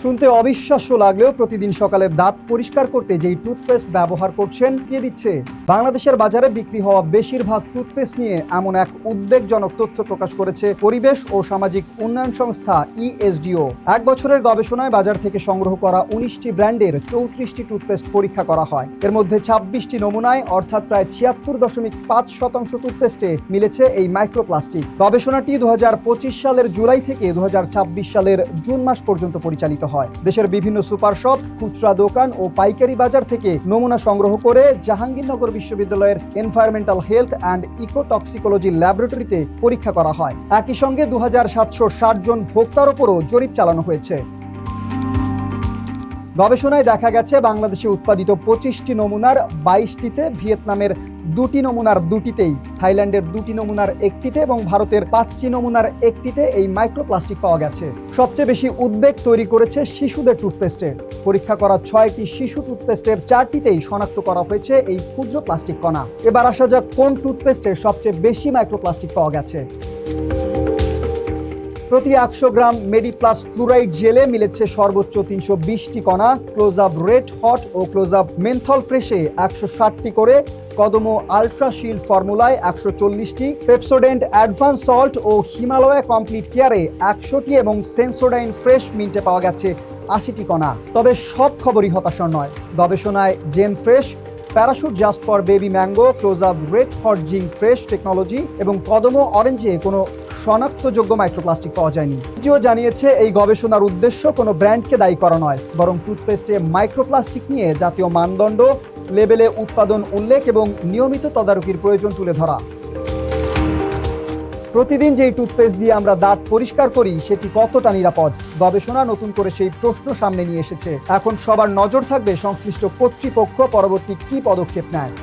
শুনতে অবিশ্বাস্য লাগলেও প্রতিদিন সকালে দাঁত পরিষ্কার করতে যেই টুথপেস্ট ব্যবহার করছেন কে দিচ্ছে। বাংলাদেশের বাজারে বিক্রি হওয়া বেশিরভাগ টুথপেস্ট নিয়ে এমন এক উদ্বেগজনক তথ্য প্রকাশ করেছে পরিবেশ ও সামাজিক উন্নয়ন সংস্থা ইএসডিও। 1 বছরের গবেষণায় বাজার থেকে সংগ্রহ করা 19টি ব্র্যান্ডের 34টি টুথপেস্ট পরীক্ষা করা হয়। এর মধ্যে 26টি নমুনায় অর্থাৎ প্রায় 76.5% টুথপেস্টে মিলেছে এই মাইক্রোপ্লাস্টিক। গবেষণাটি 2025 সালের জুলাই থেকে 2026 সালের জুন মাস পর্যন্ত পরিচালিত হয়। দেশের বিভিন্ন সুপার শপ, খুচরা দোকান ও পাইকারি বাজার থেকে নমুনা সংগ্রহ করে জাহাঙ্গীরনগর বিশ্ববিদ্যালয়ের এনভায়রনমেন্টাল হেলথ অ্যান্ড ইকোটক্সিকোলজি ল্যাবরেটরিতে পরীক্ষা করা হয়। একই সঙ্গে 2760 জন ভোক্তার উপরও জরিপ চালানো হয়েছে। গবেষণায় দেখা গেছে বাংলাদেশে উৎপাদিত 25টি নমুনার 22টিতে, ভিয়েতনামের 2টি নমুনার 2টিতেই, থাইল্যান্ডের 2টি নমুনার 1টিতে এবং ভারতের 5টি নমুনার 1টিতে এই মাইক্রোপ্লাস্টিক পাওয়া গেছে। সবচেয়ে বেশি উদ্বেগ তৈরি করেছে শিশুদের টুথপেস্টের। পরীক্ষা করা 6টি শিশু টুথপেস্টের 4টিতেই শনাক্ত করা হয়েছে এই ক্ষুদ্র প্লাস্টিক কণা। এবার আসা যাক কোন টুথপেস্টের সবচেয়ে বেশি মাইক্রোপ্লাস্টিক পাওয়া গেছে। প্রতি 100 গ্রাম মেডিপ্লাস ফ্লুরাইড জেলে মিলেছে সর্বোচ্চ 320টি কণা। ক্লোজ আপ রেড হট ও ক্লোজ আপ মেন্থল ফ্রেশে 160টি করে, কদমো আলট্রা শিল্ড ফর্মুলায় 140টি, পেপসোডেন্ট অ্যাডভান্স সল্ট ও হিমালয়া কমপ্লিট কেয়ারে 100টি এবং সেন্সোডাইন ফ্রেশ মিন্টে পাওয়া গেছে 80টি কণা। তবে সব খবরই হতাশার নয়। গবেষণায় জেন fresh, Parachute just for baby mango, close up red hot zing fresh technology এবং কদমো অরেঞ্জে কোনো শনাক্তযোগ্য মাইক্রোপ্লাস্টিক পাওয়া যায়নি। এটিও জানিয়েছে এই গবেষণার উদ্দেশ্য কোনো ব্র্যান্ডকে দায়ী করা নয়, বরং টুথপেস্টে মাইক্রোপ্লাস্টিক নিয়ে জাতীয় মানদণ্ড, লেবেলে উৎপাদন উল্লেখ এবং নিয়মিত তদারকির প্রয়োজন তুলে ধরা। প্রতিদিন যেই টুথপেস্ট দিয়ে আমরা দাঁত পরিষ্কার করি সেটি কতটা নিরাপদ? গবেষণা নতুন করে সেই প্রশ্ন সামনে নিয়ে এসেছে। এখন সবার নজর থাকবে সংশ্লিষ্ট কর্তৃপক্ষ পরবর্তী কী পদক্ষেপ নেয়।